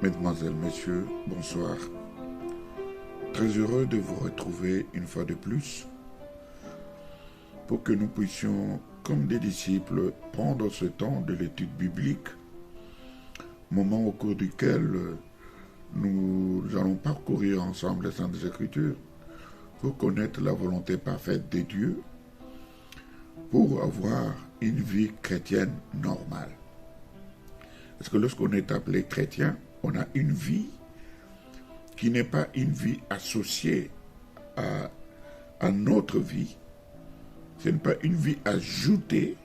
Mesdemoiselles, Messieurs, bonsoir. Très heureux de vous retrouver une fois de plus pour que nous puissions, comme des disciples, prendre ce temps de l'étude biblique, moment au cours duquel nous allons parcourir ensemble les Saintes Écritures pour connaître la volonté parfaite de Dieu, pour avoir une vie chrétienne normale. Parce que lorsqu'on est appelé chrétien, on a une vie qui n'est pas une vie associée à notre vie. Ce n'est pas une vie ajoutée.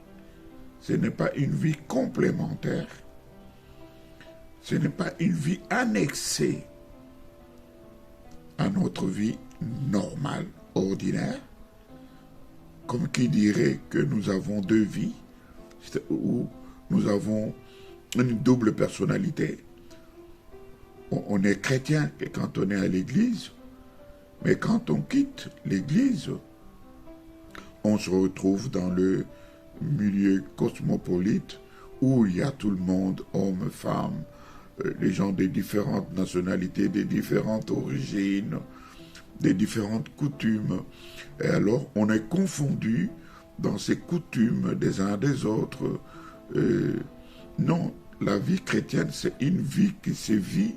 Ce n'est pas une vie complémentaire. Ce n'est pas une vie annexée à notre vie normale, ordinaire. Comme qui dirait que nous avons deux vies, ou nous avons une double personnalité. On est chrétien quand on est à l'église, mais quand on quitte l'église, on se retrouve dans le milieu cosmopolite où il y a tout le monde, hommes, femmes, les gens des différentes nationalités, des différentes origines, des différentes coutumes. Et alors, on est confondu dans ces coutumes des uns des autres. Non, la vie chrétienne, c'est une vie qui se vit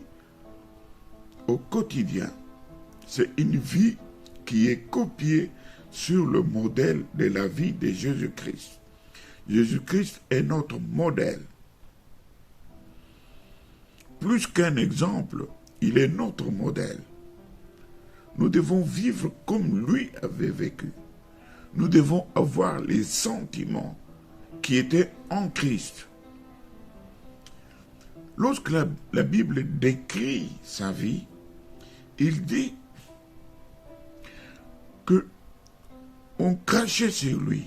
au quotidien. C'est une vie qui est copiée sur le modèle de la vie de Jésus-Christ. Jésus-Christ est notre modèle. Plus qu'un exemple, il est notre modèle. Nous devons vivre comme lui avait vécu. Nous devons avoir les sentiments qui étaient en Christ. Lorsque la Bible décrit sa vie, il dit que on crachait sur lui.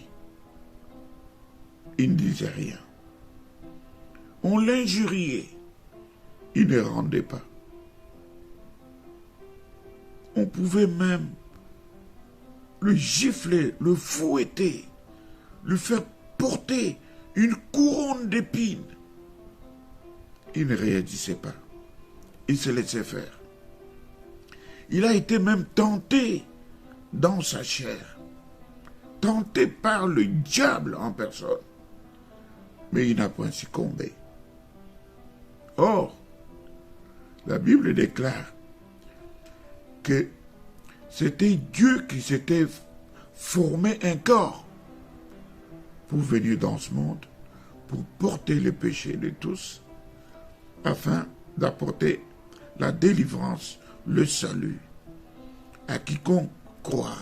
Il ne disait rien. On l'injuriait. Il ne rendait pas. On pouvait même le gifler, le fouetter, lui faire porter une couronne d'épines. Il ne réagissait pas. Il se laissait faire. Il a été même tenté dans sa chair, tenté par le diable en personne, mais il n'a point succombé. Or, la Bible déclare que c'était Dieu qui s'était formé un corps pour venir dans ce monde, pour porter les péchés de tous, afin d'apporter la délivrance, le salut à quiconque croira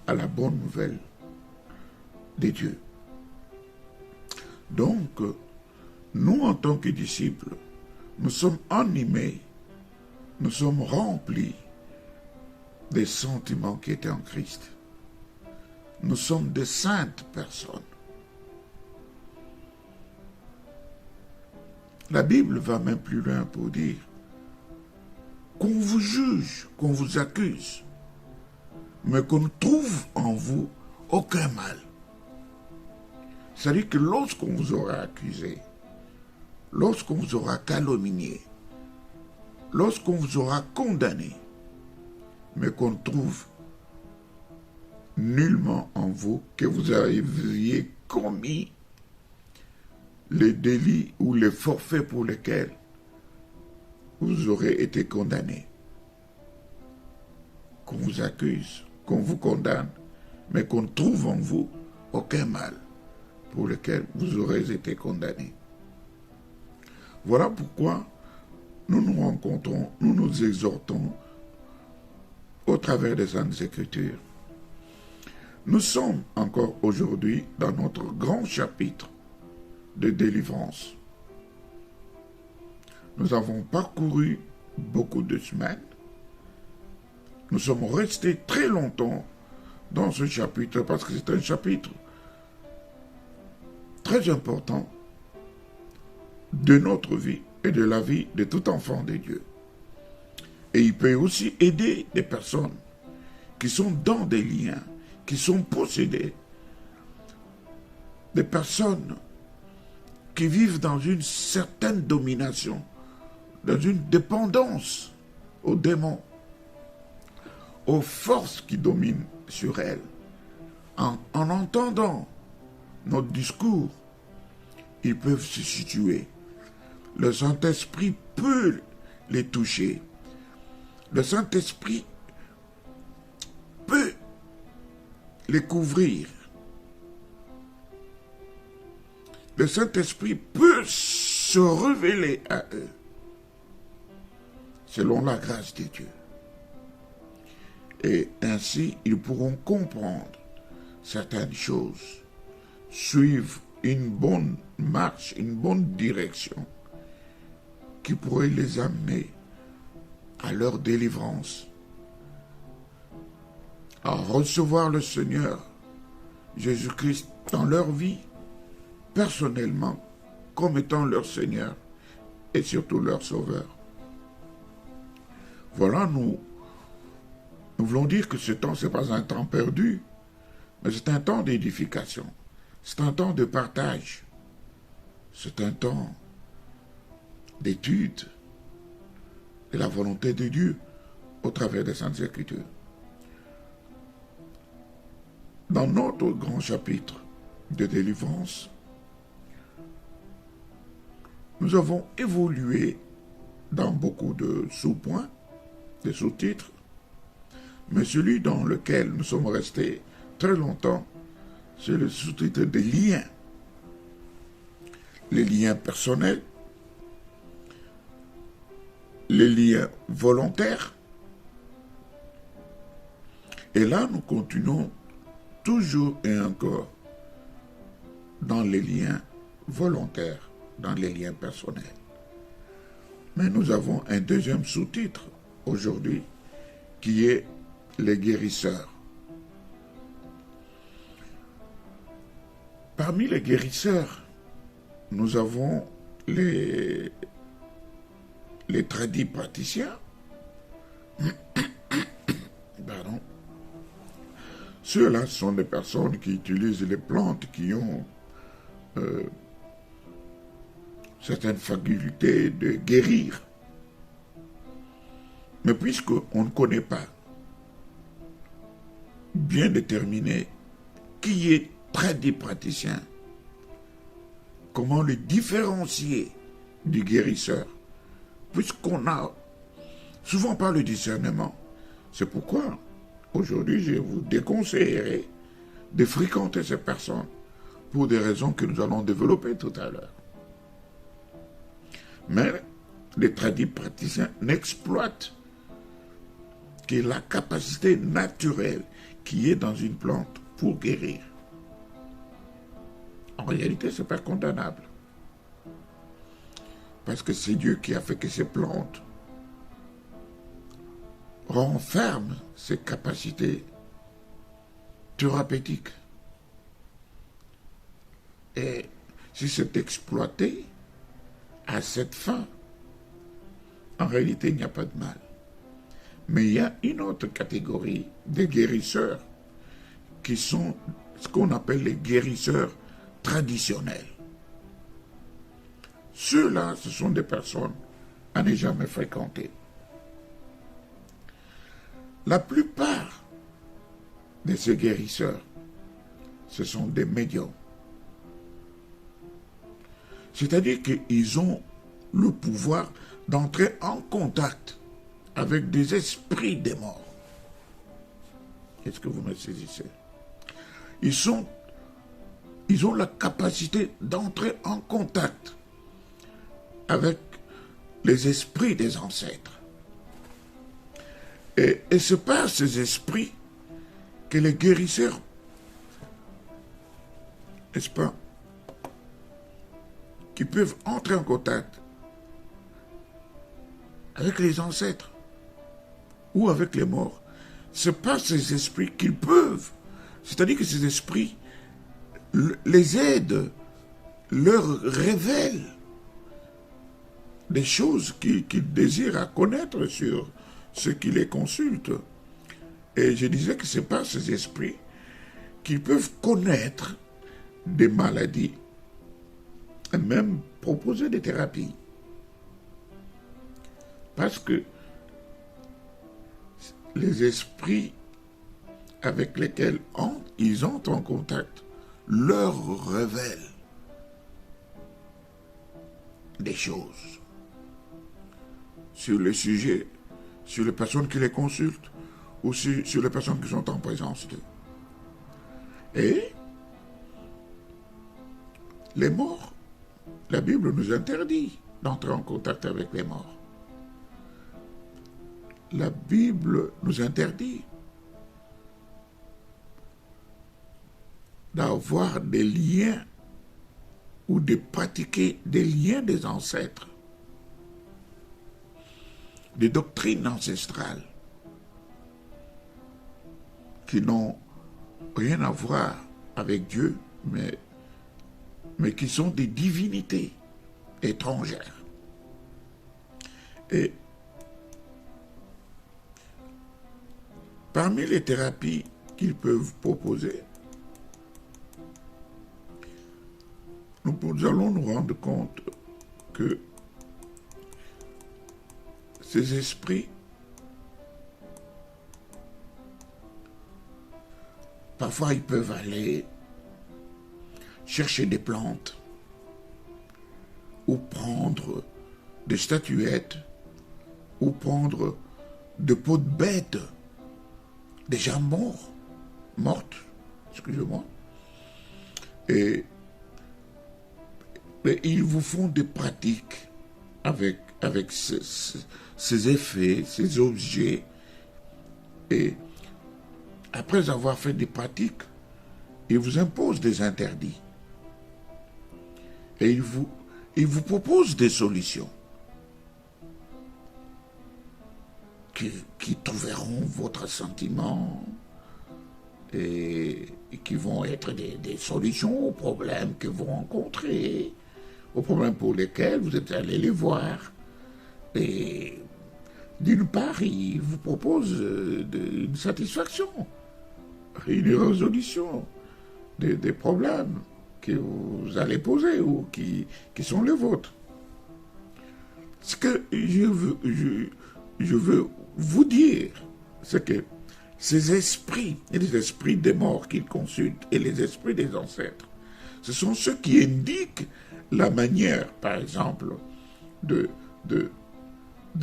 à la bonne nouvelle de Dieu. Donc, nous en tant que disciples, nous sommes animés, nous sommes remplis des sentiments qui étaient en Christ. Nous sommes de saintes personnes. La Bible va même plus loin pour dire qu'on vous juge, qu'on vous accuse, mais qu'on ne trouve en vous aucun mal. C'est-à-dire que lorsqu'on vous aura accusé, lorsqu'on vous aura calomnié, lorsqu'on vous aura condamné, mais qu'on ne trouve nullement en vous que vous aviez commis les délits ou les forfaits pour lesquels vous aurez été condamné. Qu'on vous accuse, qu'on vous condamne, mais qu'on ne trouve en vous aucun mal pour lequel vous aurez été condamné. Voilà pourquoi nous nous rencontrons, nous nous exhortons au travers des Saintes Écritures. Nous sommes encore aujourd'hui dans notre grand chapitre de délivrance. Nous avons parcouru beaucoup de semaines. Nous sommes restés très longtemps dans ce chapitre parce que c'est un chapitre très important de notre vie et de la vie de tout enfant de Dieu. Et il peut aussi aider des personnes qui sont dans des liens, qui sont possédées, des personnes qui vivent dans une certaine domination, dans une dépendance aux démons, aux forces qui dominent sur elles. En entendant notre discours, ils peuvent se situer. Le Saint-Esprit peut les toucher. Le Saint-Esprit peut les couvrir. Le Saint-Esprit peut se révéler à eux selon la grâce de Dieu. Et ainsi, ils pourront comprendre certaines choses, suivre une bonne marche, une bonne direction qui pourrait les amener à leur délivrance, à recevoir le Seigneur Jésus-Christ dans leur vie, personnellement, comme étant leur Seigneur et surtout leur Sauveur. Voilà, nous voulons dire que ce temps, ce n'est pas un temps perdu, mais c'est un temps d'édification, c'est un temps de partage, c'est un temps d'étude de la volonté de Dieu au travers des Saintes Écritures. Dans notre grand chapitre de délivrance, nous avons évolué dans beaucoup de sous-points, de sous-titres, mais celui dans lequel nous sommes restés très longtemps, c'est le sous-titre des liens. Les liens personnels, les liens volontaires. Et là, nous continuons toujours et encore dans les liens volontaires, dans les liens personnels. Mais nous avons un deuxième sous-titre aujourd'hui qui est les guérisseurs. Parmi les guérisseurs, nous avons les tradis praticiens. Pardon. Ceux-là sont des personnes qui utilisent les plantes qui ont certaines facultés de guérir. Mais puisqu'on ne connaît pas bien déterminer qui est tradipraticien, comment le différencier du guérisseur, puisqu'on n'a souvent pas le discernement. C'est pourquoi aujourd'hui je vous déconseillerais de fréquenter ces personnes pour des raisons que nous allons développer tout à l'heure. Mais les tradipraticiens n'exploitent que la capacité naturelle qui est dans une plante pour guérir. En réalité, ce n'est pas condamnable. Parce que c'est Dieu qui a fait que ces plantes renferment ses capacités thérapeutiques. Et si c'est exploité à cette fin, en réalité, il n'y a pas de mal. Mais il y a une autre catégorie de guérisseurs qui sont ce qu'on appelle les guérisseurs traditionnels. Ceux-là, ce sont des personnes à ne jamais fréquenter. La plupart de ces guérisseurs, ce sont des médiums. C'est-à-dire qu'ils ont le pouvoir d'entrer en contact avec des esprits des morts. Est-ce que vous me saisissez? Ils ont la capacité d'entrer en contact avec les esprits des ancêtres. Et c'est par ces esprits que les guérisseurs, n'est-ce pas, qui peuvent entrer en contact avec les ancêtres ou avec les morts. C'est par ces esprits qu'ils peuvent. C'est-à-dire que ces esprits les aident, leur révèlent des choses qu'ils désirent à connaître sur ceux qui les consultent. Et je disais que c'est par ces esprits qu'ils peuvent connaître des maladies et même proposer des thérapies. Parce que les esprits avec lesquels ils entrent en contact leur révèlent des choses sur les sujets, sur les personnes qui les consultent ou sur les personnes qui sont en présence d'eux. Et les morts, la Bible nous interdit d'entrer en contact avec les morts. La Bible nous interdit d'avoir des liens ou de pratiquer des liens des ancêtres, des doctrines ancestrales qui n'ont rien à voir avec Dieu, mais qui sont des divinités étrangères. Et parmi les thérapies qu'ils peuvent proposer, nous allons nous rendre compte que ces esprits, parfois ils peuvent aller chercher des plantes ou prendre des statuettes ou prendre de peaux de bêtes déjà mortes, excusez-moi, et ils vous font des pratiques avec ces effets, ces objets, et après avoir fait des pratiques, ils vous imposent des interdits. Et ils vous proposent des solutions qui trouveront votre sentiment et qui vont être des solutions aux problèmes que vous rencontrez, aux problèmes pour lesquels vous êtes allé les voir. Et d'une part, ils vous proposent une satisfaction, une résolution des problèmes que vous allez poser ou qui sont les vôtres. Ce que je veux vous dire, c'est que ces esprits, et les esprits des morts qu'ils consultent et les esprits des ancêtres, ce sont ceux qui indiquent la manière, par exemple, de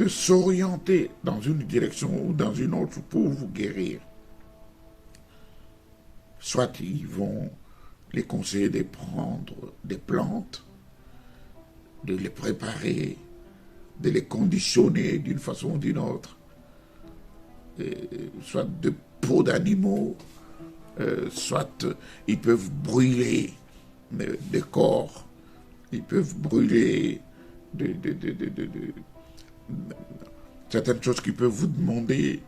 s'orienter dans une direction ou dans une autre pour vous guérir. Soit ils vont les conseiller de prendre des plantes, de les préparer, de les conditionner d'une façon ou d'une autre, soit de peaux d'animaux, soit ils peuvent brûler des corps, ils peuvent brûler certaines choses qui peuvent vous demander,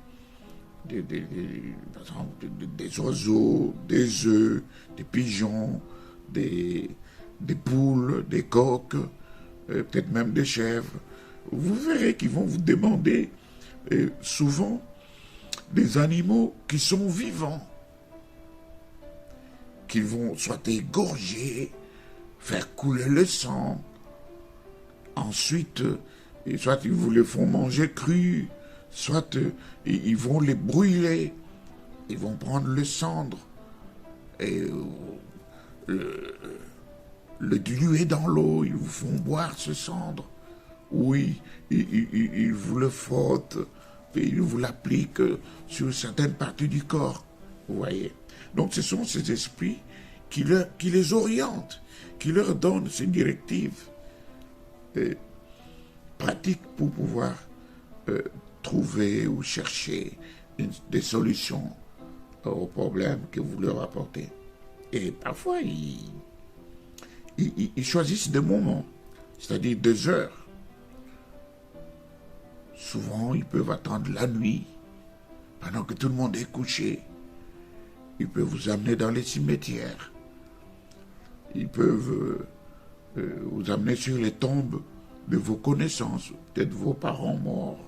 par exemple des oiseaux, des œufs, des pigeons, des poules, des coqs, peut-être même des chèvres. Vous verrez qu'ils vont vous demander souvent des animaux qui sont vivants, qu'ils vont soit égorger, faire couler le sang, ensuite, soit ils vous les font manger cru, soit ils vont les brûler, ils vont prendre le cendre et le diluer dans l'eau, ils vous font boire ce cendre. Oui, ils vous le frottent, et ils vous l'appliquent sur certaines parties du corps, vous voyez. Donc ce sont ces esprits qui les orientent, qui leur donnent ces directives pratiques pour pouvoir trouver ou chercher des solutions aux problèmes que vous leur apportez. Et parfois, ils choisissent des moments, c'est-à-dire des heures. Souvent, ils peuvent attendre la nuit, pendant que tout le monde est couché. Ils peuvent vous amener dans les cimetières. Ils peuvent vous amener sur les tombes de vos connaissances, peut-être vos parents morts,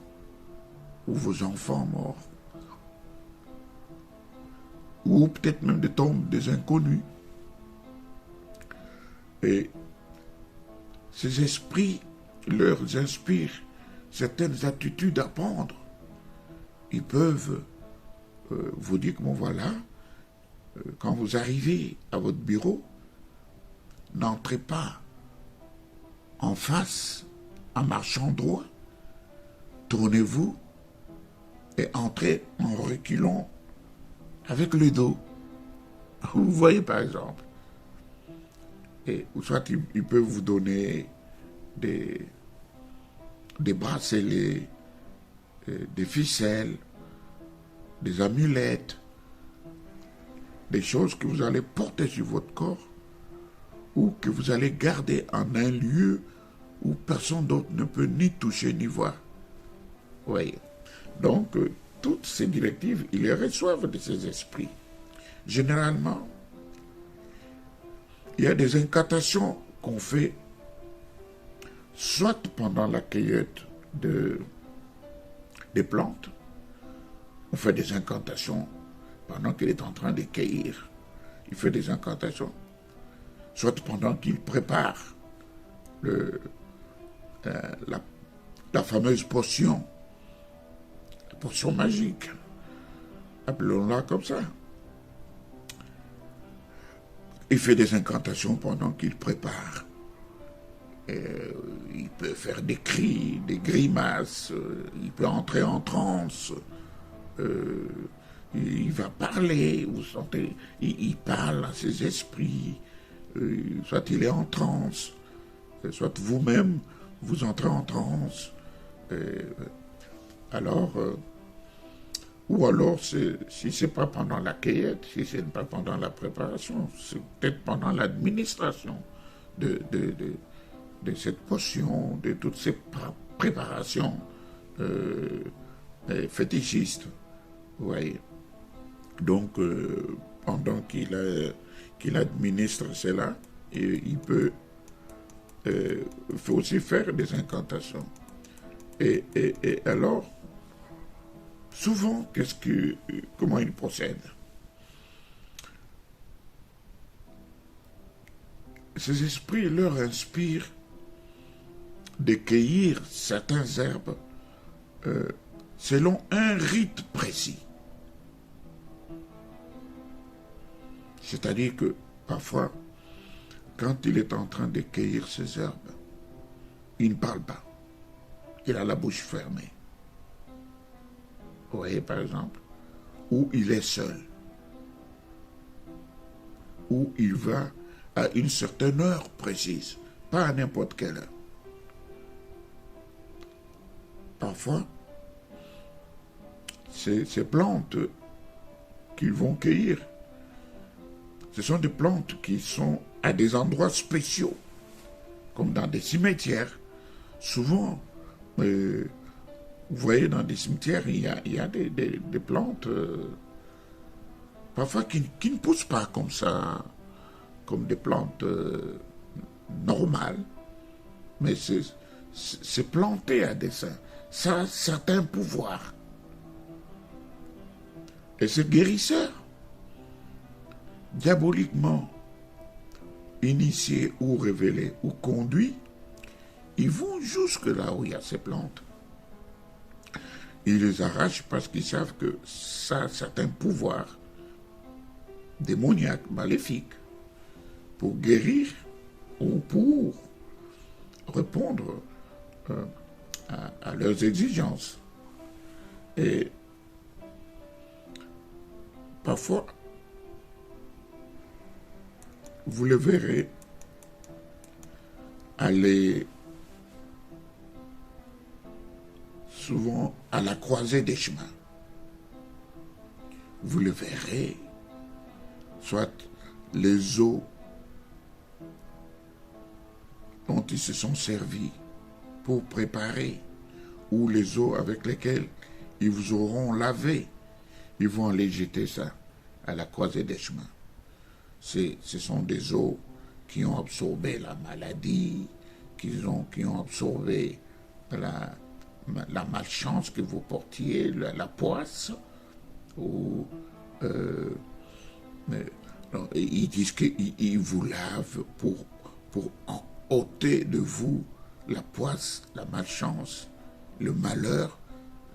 ou vos enfants morts, ou peut-être même des tombes des inconnus. Et ces esprits leur inspirent certaines attitudes à prendre. Ils peuvent vous dire que bon voilà, quand vous arrivez à votre bureau, n'entrez pas en face en marchant droit, tournez-vous et entrez en reculant avec le dos. Vous voyez par exemple. Et, ou soit ils peuvent vous donner des bracelets, des ficelles, des amulettes, des choses que vous allez porter sur votre corps ou que vous allez garder en un lieu où personne d'autre ne peut ni toucher ni voir. Vous voyez. Donc, toutes ces directives, ils les reçoivent de ces esprits. Généralement, il y a des incantations qu'on fait soit pendant la cueillette des plantes, on fait des incantations pendant qu'il est en train de cueillir. Il fait des incantations, soit pendant qu'il prépare la fameuse potion, la potion magique, appelons-la comme ça. Il fait des incantations pendant qu'il prépare. Il peut faire des cris, des grimaces, il peut entrer en transe, il va parler, vous sentez, il parle à ses esprits, soit il est en transe, soit vous-même, vous entrez en transe. Ou alors, si ce n'est pas pendant la cueillette, si ce n'est pas pendant la préparation, c'est peut-être pendant l'administration de cette potion, de toutes ces préparations fétichistes. Vous voyez. Donc, pendant qu'il administre cela, il peut faut aussi faire des incantations. Et alors, souvent, comment il procède? Ces esprits leur inspirent de cueillir certaines herbes selon un rite précis. C'est-à-dire que parfois, quand il est en train de cueillir ces herbes, il ne parle pas. Il a la bouche fermée. Vous voyez, par exemple, où il est seul, où il va à une certaine heure précise, pas à n'importe quelle heure. Parfois, ces plantes qu'ils vont cueillir, ce sont des plantes qui sont à des endroits spéciaux, comme dans des cimetières. Souvent, vous voyez, dans des cimetières, il y a des plantes, parfois qui ne poussent pas comme ça, comme des plantes normales, mais c'est planté à dessein. Ça a certains pouvoirs. Et ces guérisseurs, diaboliquement initiés ou révélés ou conduits, ils vont jusque là où il y a ces plantes. Ils les arrachent parce qu'ils savent que ça a certains pouvoirs démoniaques, maléfiques, pour guérir ou pour répondre à leurs exigences. Et parfois, vous le verrez aller souvent à la croisée des chemins. Vous le verrez, soit les eaux dont ils se sont servis pour préparer, ou les eaux avec lesquelles ils vous auront lavé, ils vont aller jeter ça à la croisée des chemins. Ce sont des eaux qui ont absorbé la maladie, qui ont absorbé la malchance que vous portiez, la poisse, ou ils disent qu'ils vous lavent pour ôter de vous la poisse, la malchance, le malheur,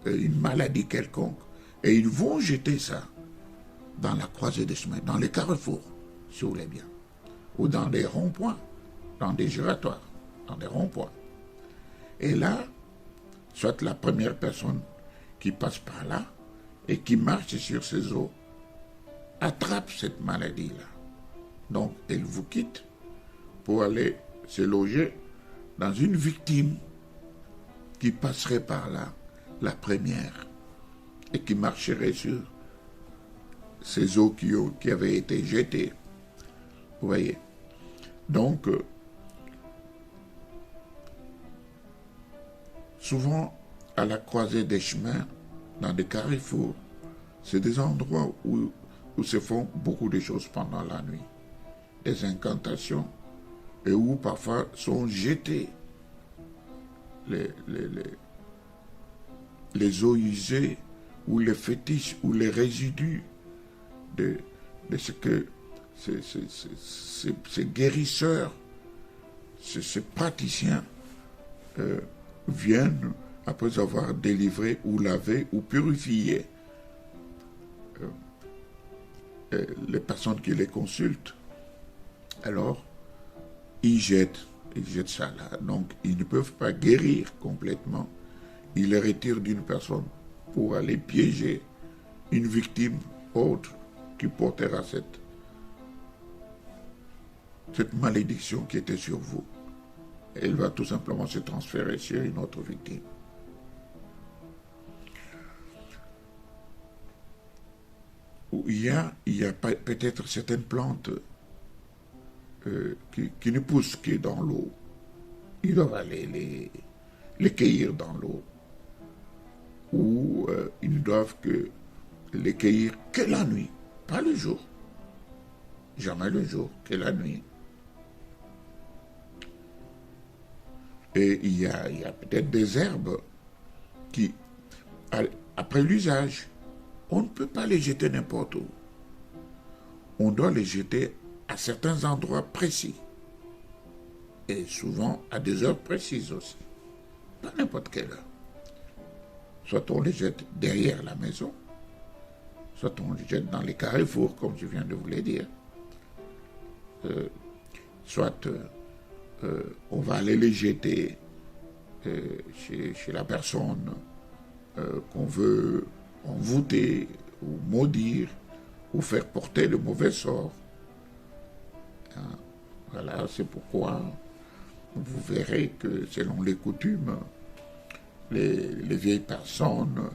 une maladie quelconque. Et ils vont jeter ça dans la croisée des chemins, dans les carrefours, si vous voulez bien, ou dans des ronds-points, dans des giratoires, dans des ronds-points. Et là, soit la première personne qui passe par là et qui marche sur ces eaux attrape cette maladie-là. Donc, elle vous quitte pour aller se loger dans une victime qui passerait par là, la première, et qui marcherait sur ces eaux qui avaient été jetées. Vous voyez. Donc, souvent, à la croisée des chemins, dans des carrefours, c'est des endroits où se font beaucoup de choses pendant la nuit. Des incantations, et où parfois sont jetés les eaux usées, ou les fétiches, ou les résidus de ce que ces guérisseurs, ces praticiens viennent après avoir délivré ou lavé ou purifié les personnes qui les consultent. Alors, ils jettent ça là. Donc, ils ne peuvent pas guérir complètement. Ils les retirent d'une personne pour aller piéger une victime autre qui portera cette malédiction qui était sur vous. Elle va tout simplement se transférer sur une autre victime. Il y a peut-être certaines plantes qui ne poussent que dans l'eau. Ils doivent aller les cueillir dans l'eau. Ou ils ne doivent les cueillir que la nuit, pas le jour. Jamais le jour, que la nuit. Et il y a peut-être des herbes qui, après l'usage, on ne peut pas les jeter n'importe où. On doit les jeter à certains endroits précis. Et souvent à des heures précises aussi. Pas n'importe quelle heure. Soit on les jette derrière la maison, soit on les jette dans les carrefours, comme je viens de vous le dire. Soit on va aller les jeter chez la personne qu'on veut envoûter ou maudire ou faire porter le mauvais sort. Voilà, c'est pourquoi vous verrez que selon les coutumes, les vieilles personnes,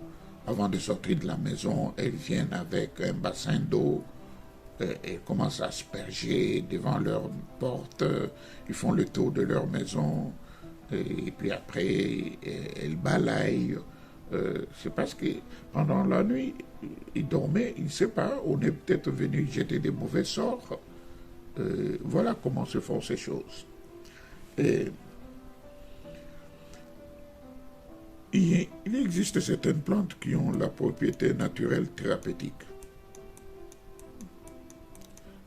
avant de sortir de la maison, elles viennent avec un bassin d'eau et commencent à asperger devant leur porte. Ils font le tour de leur maison et puis après, elles balayent. C'est parce que pendant la nuit, ils dormaient, ils ne savent pas, on est peut-être venu jeter des mauvais sorts. Voilà comment se font ces choses. Et il existe certaines plantes qui ont la propriété naturelle thérapeutique.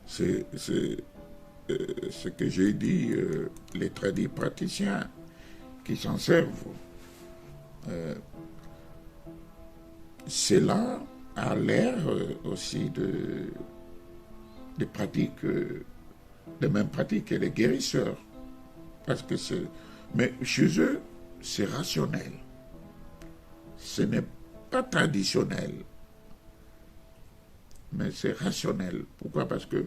C'est ce que j'ai dit, les tradis praticiens qui s'en servent. Cela a l'air aussi de pratiques, de mêmes pratiques que les guérisseurs. Mais chez eux, c'est rationnel. Ce n'est pas traditionnel, mais c'est rationnel. Pourquoi? Parce que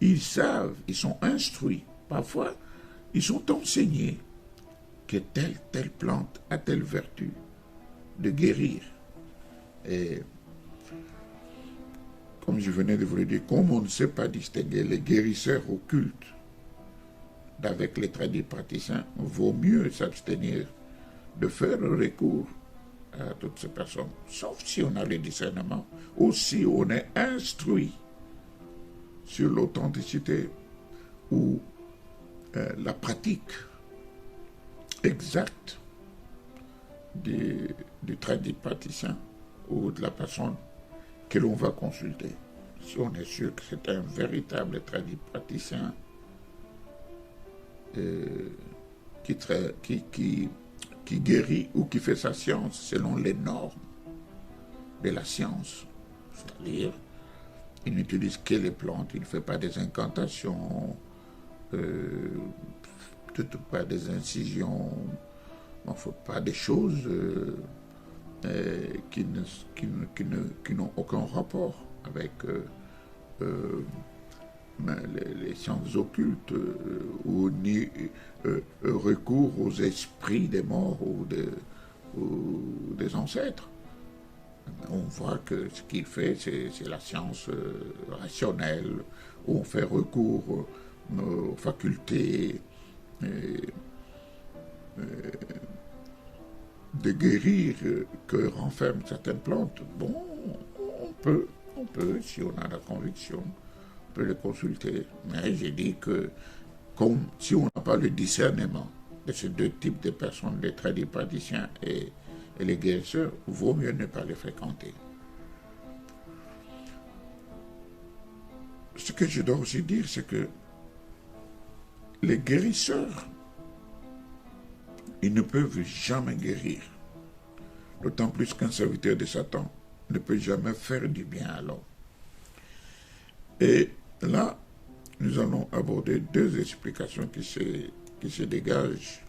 ils savent, ils sont instruits. Parfois, ils sont enseignés que telle plante a telle vertu de guérir. Et comme je venais de vous le dire, comme on ne sait pas distinguer les guérisseurs occultes d'avec les tradis praticiens, vaut mieux s'abstenir de faire recours à toutes ces personnes, sauf si on a le discernement, ou si on est instruit sur l'authenticité ou la pratique exacte du tradit praticien ou de la personne que l'on va consulter. Si on est sûr que c'est un véritable tradit praticien, qui guérit ou qui fait sa science selon les normes de la science. C'est-à-dire, il n'utilise que les plantes, il ne fait pas des incantations, pas des incisions, enfin, pas des choses qui n'ont aucun rapport avec les sciences occultes ou ni recours aux esprits des morts ou des ancêtres. On voit que ce qu'il fait, c'est la science rationnelle, où on fait recours aux facultés de guérir que renferment certaines plantes. Bon, on peut, si on a la conviction, on peut le consulter. Mais j'ai dit que, comme si on n'a pas le discernement de ces deux types de personnes, les tradipraticiens et les guérisseurs, vaut mieux ne pas les fréquenter. Ce que je dois aussi dire, c'est que les guérisseurs, ils ne peuvent jamais guérir. D'autant plus qu'un serviteur de Satan ne peut jamais faire du bien à l'homme. Et là, nous allons aborder deux explications qui se dégagent.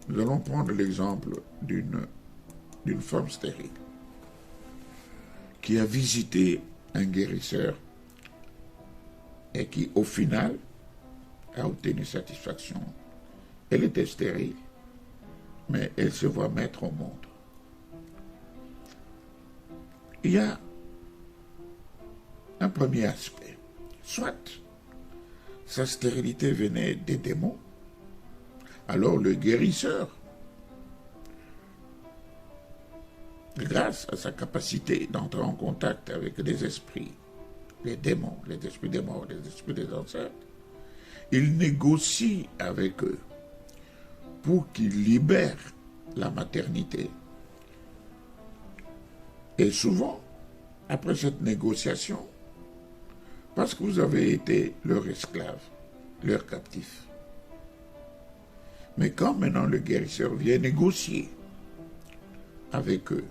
Nous allons prendre l'exemple d'une femme stérile qui a visité un guérisseur et qui, au final, a obtenu satisfaction. Elle était stérile, mais elle se voit mettre au monde. Il y a un premier aspect. Soit sa stérilité venait des démons, alors le guérisseur, grâce à sa capacité d'entrer en contact avec les esprits, les démons, les esprits des morts, les esprits des ancêtres, il négocie avec eux pour qu'ils libèrent la maternité. Et souvent, après cette négociation, parce que vous avez été leur esclave, leur captif. Mais quand maintenant le guérisseur vient négocier avec eux,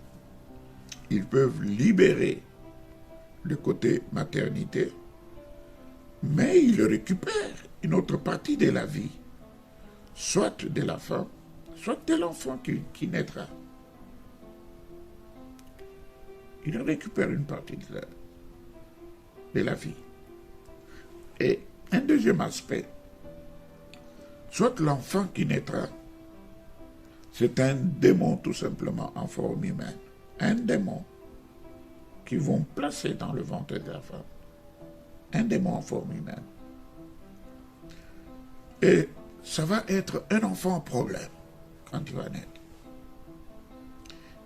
ils peuvent libérer le côté maternité, mais ils récupèrent une autre partie de la vie, soit de la femme, soit de l'enfant qui naîtra. Ils récupèrent une partie de la vie. Et un deuxième aspect, soit l'enfant qui naîtra, c'est un démon tout simplement en forme humaine, un démon qu'ils vont placer dans le ventre de la femme, un démon en forme humaine. Et ça va être un enfant problème quand il va naître.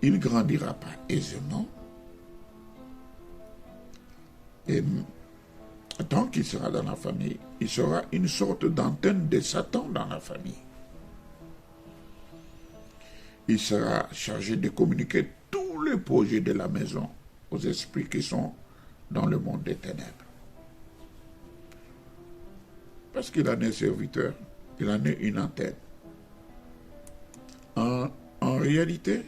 Il ne grandira pas aisément. Et tant qu'il sera dans la famille, il sera une sorte d'antenne de Satan dans la famille. Il sera chargé de communiquer tous les projets de la maison aux esprits qui sont dans le monde des ténèbres. Parce qu'il en est serviteur, il en est une antenne. En réalité,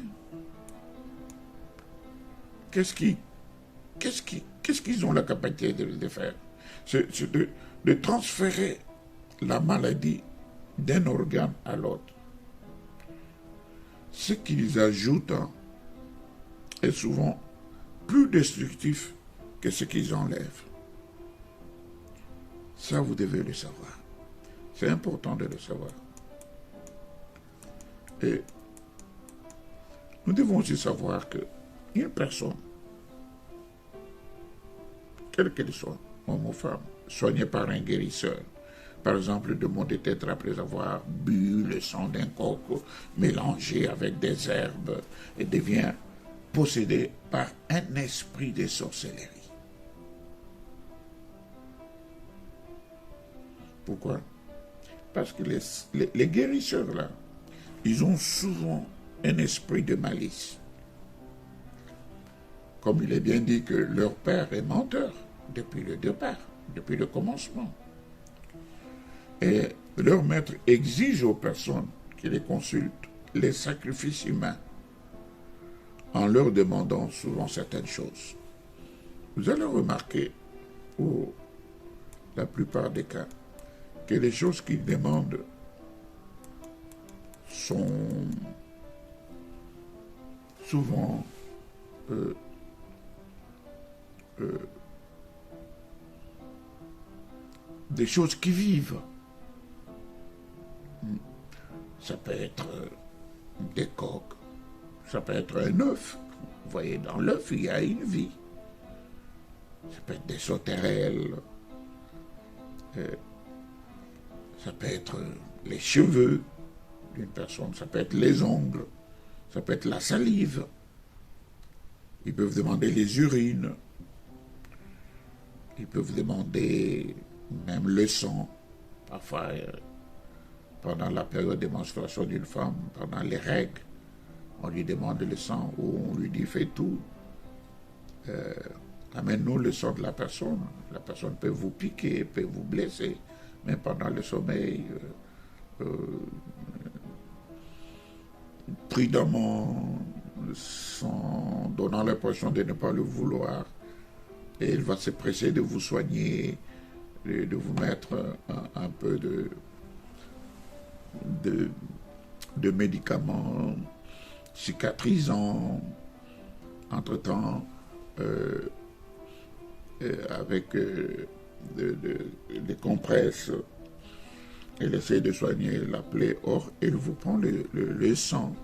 qu'est-ce qu'ils ont la capacité de faire? C'est de transférer la maladie d'un organe à l'autre. Ce qu'ils ajoutent est souvent plus destructif que ce qu'ils enlèvent. Ça, vous devez le savoir. C'est important de le savoir. Et nous devons aussi savoir qu'une personne, quelle qu'elle soit, homme ou femme, soignée par un guérisseur, par exemple de maux de tête après avoir bu le sang d'un coq mélangé avec des herbes et devient possédé par un esprit de sorcellerie. Pourquoi? Parce que les guérisseurs là, ils ont souvent un esprit de malice. Comme il est bien dit que leur père est menteur depuis le départ, depuis le commencement. Et leur maître exige aux personnes qui les consultent les sacrifices humains en leur demandant souvent certaines choses. Vous allez remarquer, pour la plupart des cas, que les choses qu'ils demandent sont souvent des choses qui vivent. Ça peut être des coques, ça peut être un œuf. Vous voyez, dans l'œuf, il y a une vie. Ça peut être des sauterelles, ça peut être les cheveux d'une personne, ça peut être les ongles, ça peut être la salive. Ils peuvent demander les urines, ils peuvent demander même le sang. Parfois, pendant la période de menstruation d'une femme, pendant les règles, on lui demande le sang ou on lui dit fais tout. Amène-nous le sang de la personne. La personne peut vous piquer, peut vous blesser, mais pendant le sommeil, prudemment, en donnant l'impression de ne pas le vouloir, et il va se presser de vous soigner, de vous mettre un peu de médicaments cicatrisants. Entre-temps, avec des compresses, elle essaie de soigner la plaie. Or, elle vous prend le sang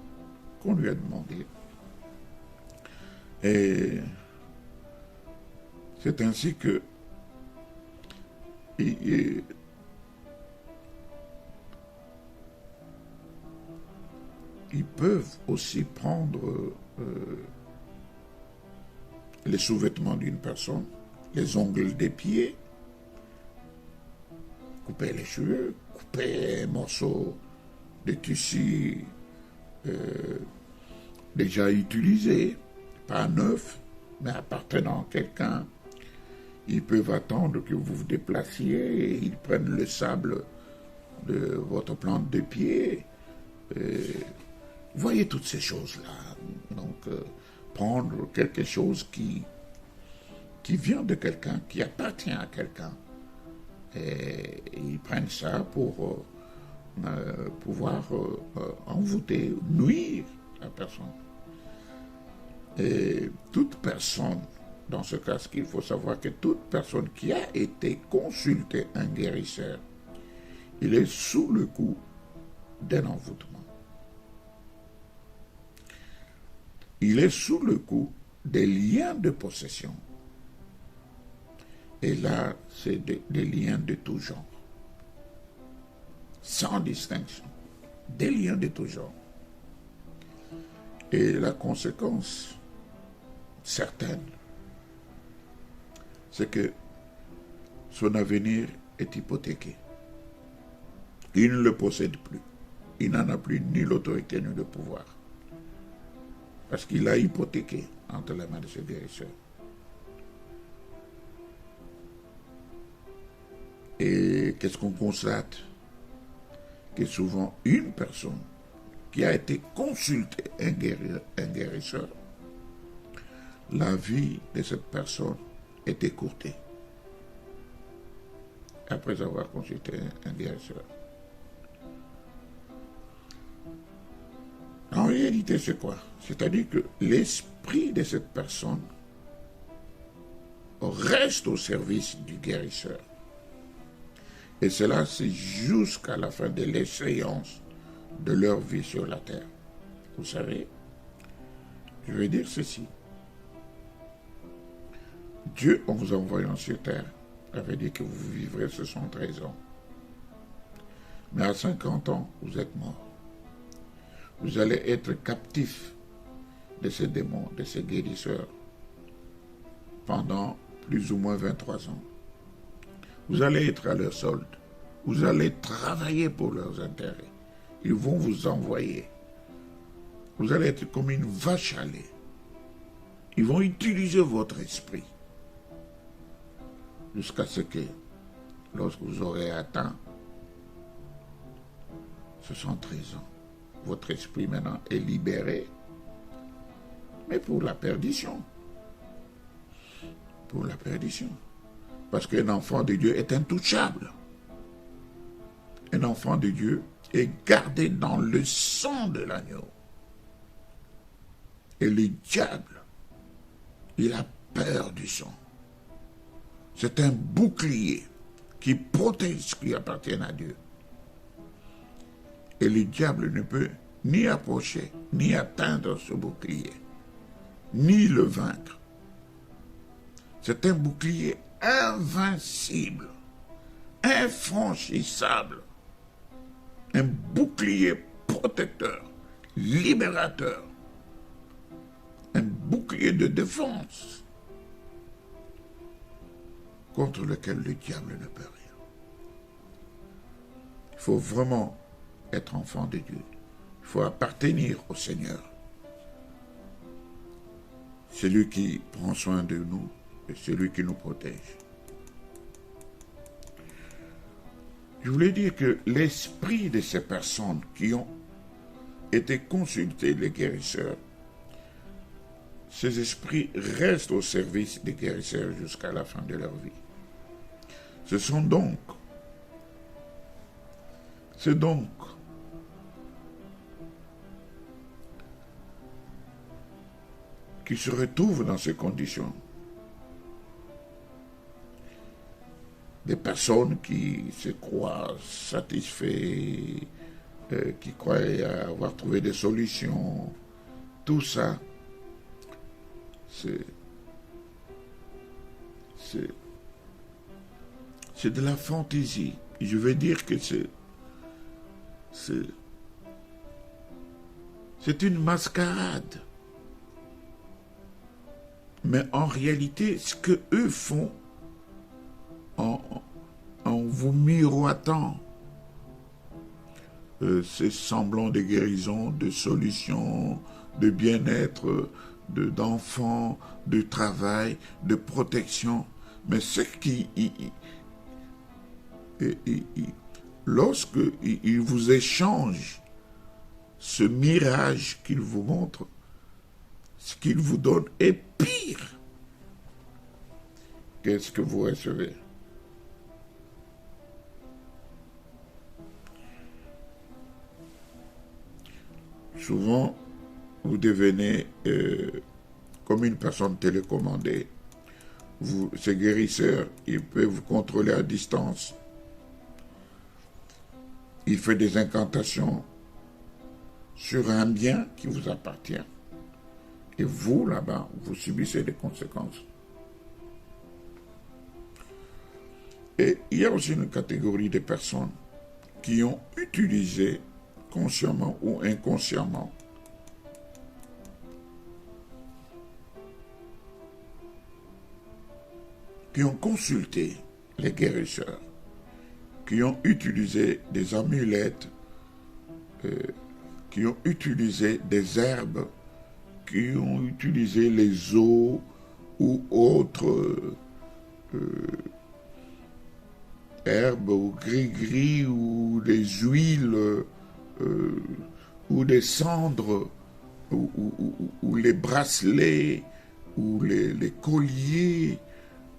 qu'on lui a demandé. Et c'est ainsi que ils peuvent aussi prendre les sous-vêtements d'une personne, les ongles des pieds, couper les cheveux, couper un morceau de tissu déjà utilisé, pas neuf, mais appartenant à quelqu'un. Ils peuvent attendre que vous vous déplaciez et ils prennent le sable de votre plante de pied. Vous voyez toutes ces choses-là. Donc, prendre quelque chose qui vient de quelqu'un, qui appartient à quelqu'un. Et ils prennent ça pour pouvoir envoûter, nuire la personne. Et toute personne, dans ce cas, ce qu'il faut savoir, que toute personne qui a été consultée un guérisseur, il est sous le coup d'un envoûtement. Il est sous le coup des liens de possession. Et là, c'est des liens de tout genre. Sans distinction. Des liens de tout genre. Et la conséquence certaine, c'est que son avenir est hypothéqué. Il ne le possède plus. Il n'en a plus ni l'autorité ni le pouvoir. Parce qu'il a hypothéqué entre les mains de ce guérisseur. Et qu'est-ce qu'on constate? Que souvent, une personne qui a été consultée, un guérisseur, la vie de cette personne est écourtée après avoir consulté un guérisseur. En réalité, c'est quoi? C'est-à-dire que l'esprit de cette personne reste au service du guérisseur. Et cela, c'est jusqu'à la fin de l'échéance de leur vie sur la terre. Vous savez, je vais dire ceci. Dieu, en vous envoyant sur terre, avait dit que vous vivrez 73 ans. Mais à 50 ans, vous êtes mort. Vous allez être captif de ces démons, de ces guérisseurs, pendant plus ou moins 23 ans. Vous allez être à leur solde. Vous allez travailler pour leurs intérêts. Ils vont vous envoyer. Vous allez être comme une vache à lait. Ils vont utiliser votre esprit jusqu'à ce que, lorsque vous aurez atteint 73 ans. Votre esprit maintenant est libéré, mais pour la perdition. Pour la perdition. Parce qu'un enfant de Dieu est intouchable. Un enfant de Dieu est gardé dans le sang de l'agneau. Et le diable, il a peur du sang. C'est un bouclier qui protège ce qui appartient à Dieu. Et le diable ne peut ni approcher, ni atteindre ce bouclier, ni le vaincre. C'est un bouclier invincible, infranchissable, un bouclier protecteur, libérateur, un bouclier de défense contre lequel le diable ne peut rien. Il faut vraiment être enfant de Dieu. Il faut appartenir au Seigneur. C'est lui qui prend soin de nous et c'est lui qui nous protège. Je voulais dire que l'esprit de ces personnes qui ont été consultés, les guérisseurs, ces esprits restent au service des guérisseurs jusqu'à la fin de leur vie. C'est donc qui se retrouvent dans ces conditions. Des personnes qui se croient satisfaits, qui croient avoir trouvé des solutions, tout ça, c'est de la fantaisie. Je veux dire que c'est une mascarade. Mais en réalité, ce que eux font, en vous miroitant ces semblants de guérison, de solutions, de bien-être, d'enfants, de travail, de protection. Mais ce qui... lorsque ils vous échangent ce mirage qu'ils vous montrent, ce qu'ils vous donnent est pire que ce que vous recevez. Souvent, vous devenez comme une personne télécommandée. Ces guérisseurs, ils peuvent vous contrôler à distance. Il fait des incantations sur un bien qui vous appartient. Et vous, là-bas, vous subissez les conséquences. Et il y a aussi une catégorie de personnes qui ont utilisé, consciemment ou inconsciemment, qui ont consulté les guérisseurs, qui ont utilisé des amulettes, qui ont utilisé des herbes, qui ont utilisé les eaux ou autres herbes ou gris-gris ou des huiles ou des cendres ou les bracelets ou les colliers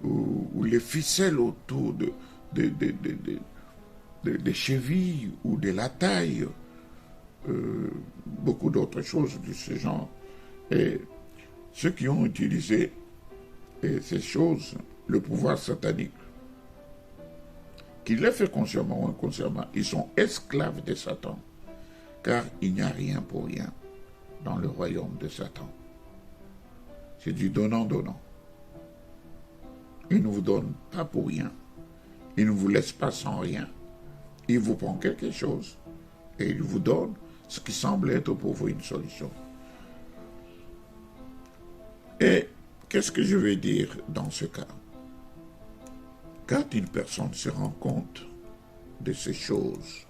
ou les ficelles autour des chevilles ou de la taille, beaucoup d'autres choses de ce genre. Et ceux qui ont utilisé ces choses, le pouvoir satanique, qu'ils l'aient fait consciemment ou inconsciemment, ils sont esclaves de Satan, car il n'y a rien pour rien dans le royaume de Satan. C'est du donnant-donnant. Il ne vous donne pas pour rien. Il ne vous laisse pas sans rien. Il vous prend quelque chose et il vous donne ce qui semble être pour vous une solution. Et qu'est-ce que je vais dire dans ce cas? Quand une personne se rend compte de ces choses,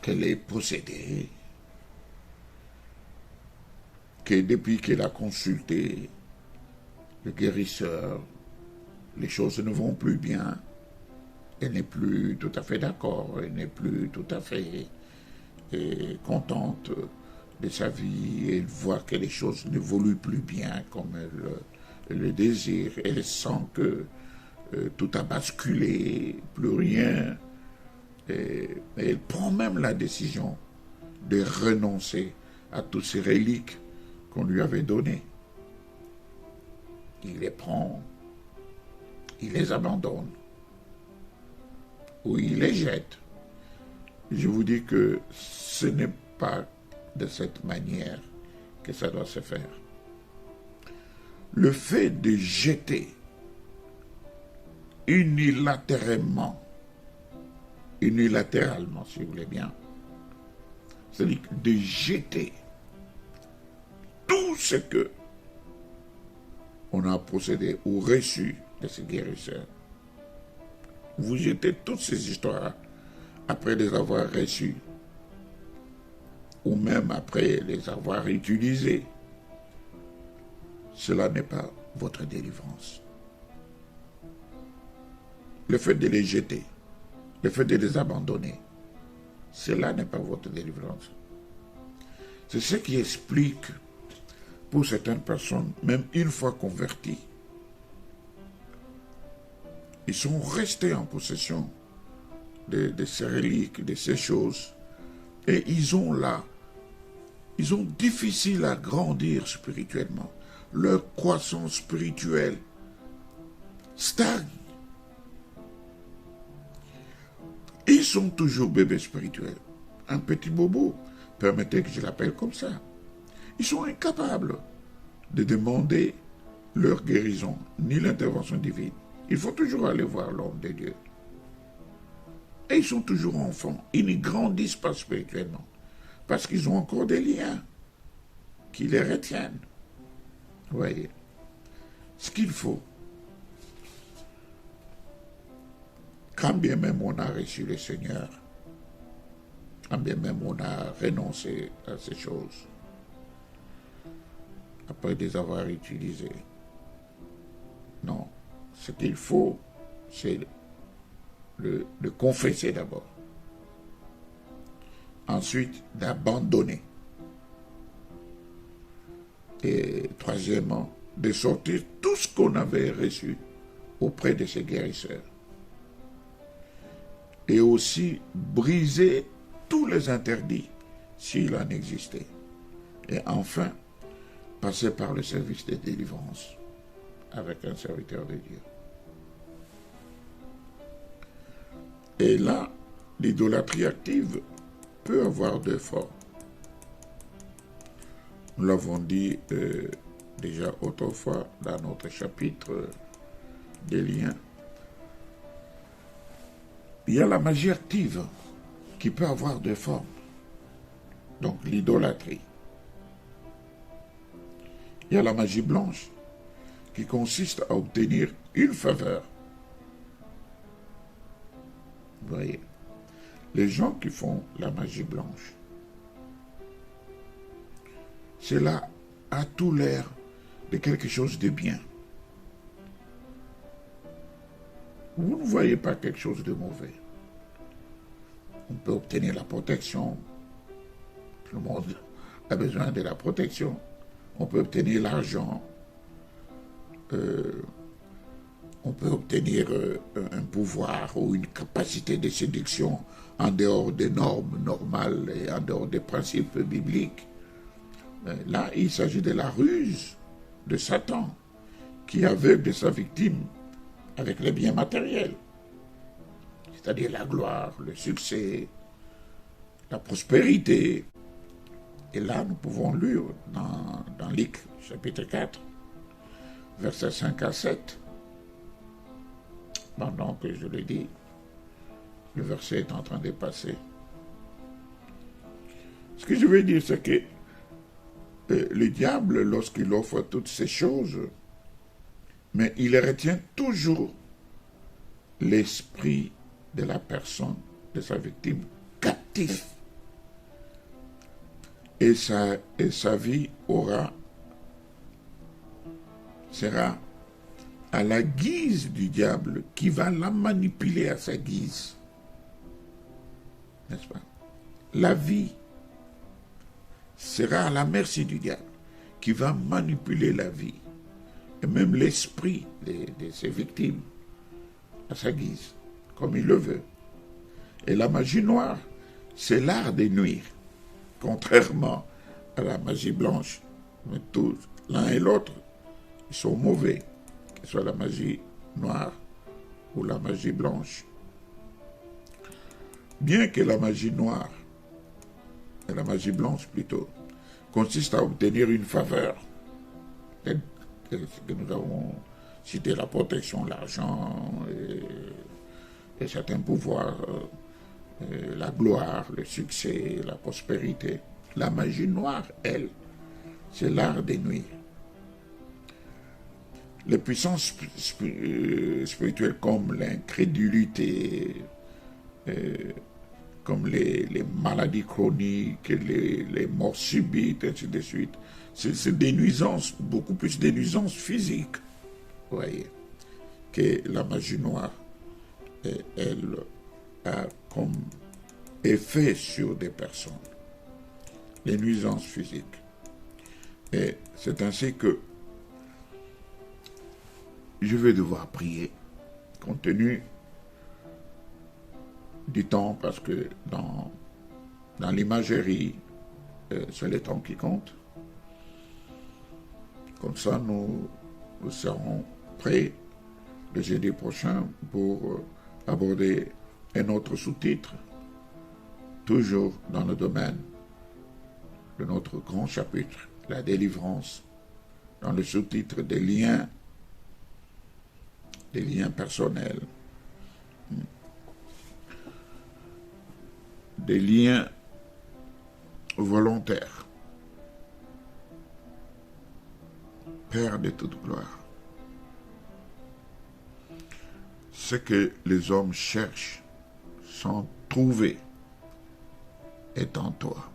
qu'elle est possédée, que depuis qu'elle a consulté le guérisseur, les choses ne vont plus bien, elle n'est plus tout à fait d'accord, elle n'est plus tout à fait contente de sa vie, elle voit que les choses n'évoluent plus bien comme elle le désire, elle sent que tout a basculé, plus rien, et elle prend même la décision de renoncer à toutes ces reliques qu'on lui avait données. Il les prend, il les abandonne, ou il les jette. Je vous dis que ce n'est pas de cette manière que ça doit se faire. Le fait de jeter unilatéralement si vous voulez bien, c'est-à-dire de jeter tout ce que on a possédé ou reçu de ces guérisseurs. Vous jetez toutes ces histoires après les avoir reçues ou même après les avoir utilisées. Cela n'est pas votre délivrance. Le fait de les jeter, le fait de les abandonner, cela n'est pas votre délivrance. C'est ce qui explique pour certaines personnes, même une fois convertis, ils sont restés en possession de ces reliques, de ces choses, et ils ont difficile à grandir spirituellement. Leur croissance spirituelle stagne. Ils sont toujours bébés spirituels. Un petit bobo, permettez que je l'appelle comme ça. Ils sont incapables de demander leur guérison, ni l'intervention divine. Il faut toujours aller voir l'homme de Dieu. Et ils sont toujours enfants. Ils ne grandissent pas spirituellement. Parce qu'ils ont encore des liens qui les retiennent. Vous voyez. Ce qu'il faut, quand bien même on a reçu le Seigneur, quand bien même on a renoncé à ces choses, après les avoir utilisées, non, ce qu'il faut, c'est de confesser d'abord. Ensuite, d'abandonner. Et troisièmement, de sortir tout ce qu'on avait reçu auprès de ces guérisseurs. Et aussi briser tous les interdits, s'il en existait. Et enfin, passer par le service de délivrance avec un serviteur de Dieu. Et là, l'idolâtrie active peut avoir deux formes. Nous l'avons dit déjà autrefois dans notre chapitre des liens. Il y a la magie active qui peut avoir deux formes. Donc l'idolâtrie. Il y a la magie blanche qui consiste à obtenir une faveur. Vous voyez, les gens qui font la magie blanche, cela a tout l'air de quelque chose de bien. Vous ne voyez pas quelque chose de mauvais. On peut obtenir la protection. Tout le monde a besoin de la protection. On peut obtenir l'argent. On peut obtenir un pouvoir ou une capacité de séduction en dehors des normes normales et en dehors des principes bibliques. Là, il s'agit de la ruse de Satan qui aveugle sa victime avec les biens matériels, c'est-à-dire la gloire, le succès, la prospérité. Et là, nous pouvons lire dans Luc, chapitre 4, versets 5 à 7. Pendant que je le dis, le verset est en train de passer. Ce que je veux dire, c'est que le diable, lorsqu'il offre toutes ces choses, mais il retient toujours l'esprit de la personne, de sa victime, captif. Et sa vie sera à la guise du diable qui va la manipuler à sa guise. N'est-ce pas? La vie sera à la merci du diable qui va manipuler la vie et même l'esprit de ses victimes à sa guise, comme il le veut. Et la magie noire, c'est l'art de nuire, contrairement à la magie blanche. Mais tous, l'un et l'autre, ils sont mauvais, que ce soit la magie noire ou la magie blanche. Bien que la magie noire, et la magie blanche plutôt, consiste à obtenir une faveur, telle que nous avons cité, la protection, l'argent, et certains pouvoirs, la gloire, le succès, la prospérité. La magie noire, elle, c'est l'art des nuits. Les puissances spirituelles comme l'incrédulité, comme les maladies chroniques, les morts subites, ainsi de suite, c'est des nuisances, beaucoup plus des nuisances physiques, vous voyez, que la magie noire, elle a comme effet sur des personnes, les nuisances physiques. Et c'est ainsi que je vais devoir prier, compte tenu du temps, parce que dans l'imagerie, c'est le temps qui compte. Comme ça, nous serons prêts le jeudi prochain pour aborder un autre sous-titre, toujours dans le domaine de notre grand chapitre, la délivrance, dans le sous-titre des liens personnels, des liens volontaires. Père de toute gloire, ce que les hommes cherchent sans trouver est en toi.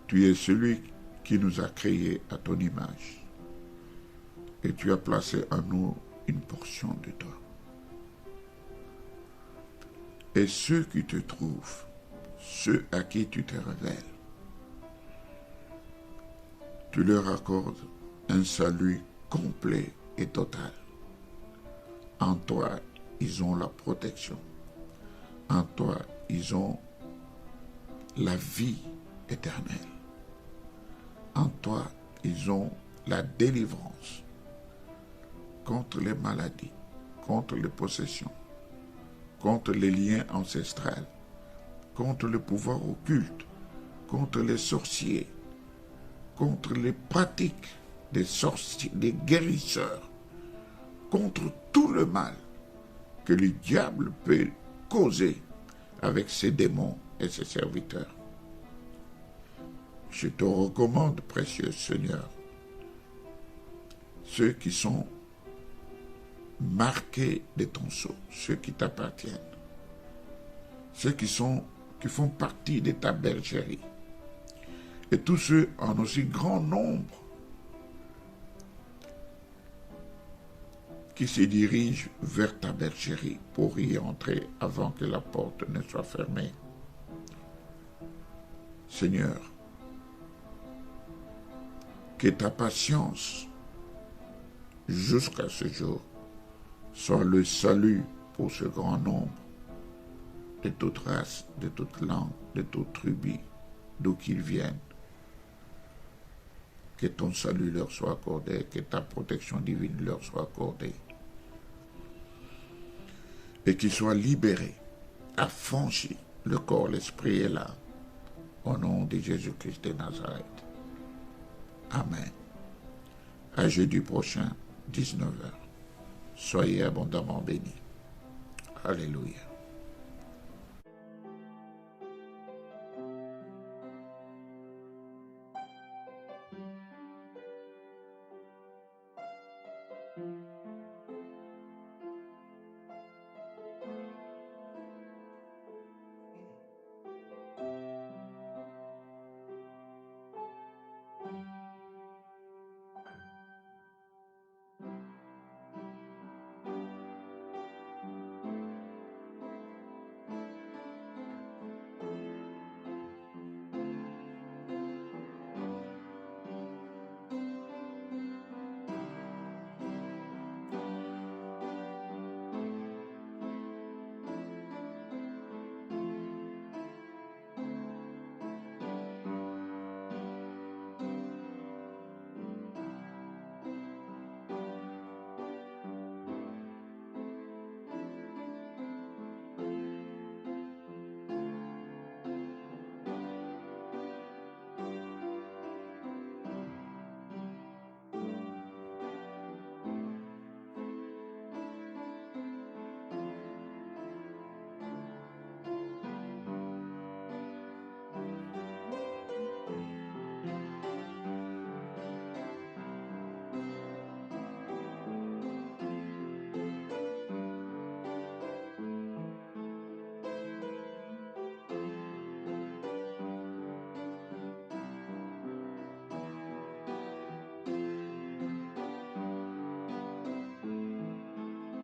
Tu es celui qui nous a créés à ton image et tu as placé en nous une portion de toi. Et ceux qui te trouvent, ceux à qui tu te révèles, tu leur accordes un salut complet et total. En toi, ils ont la protection. En toi, ils ont la vie éternelle. En toi, ils ont la délivrance contre les maladies, contre les possessions, contre les liens ancestraux, contre le pouvoir occulte, contre les sorciers, contre les pratiques des sorciers, des guérisseurs, contre tout le mal que le diable peut causer avec ses démons et ses serviteurs. Je te recommande, précieux Seigneur, ceux qui sont marqués de ton sceau, ceux qui t'appartiennent, ceux qui font partie de ta bergerie, et tous ceux en aussi grand nombre qui se dirigent vers ta bergerie pour y entrer avant que la porte ne soit fermée. Seigneur, que ta patience jusqu'à ce jour soit le salut pour ce grand nombre de toute race, de toute langue, de toute tribu, d'où qu'ils viennent. Que ton salut leur soit accordé, que ta protection divine leur soit accordée. Et qu'ils soient libérés, affranchis, le corps, l'esprit et l'âme, au nom de Jésus-Christ de Nazareth. Amen. À jeudi prochain, 19h. Soyez abondamment bénis. Alléluia.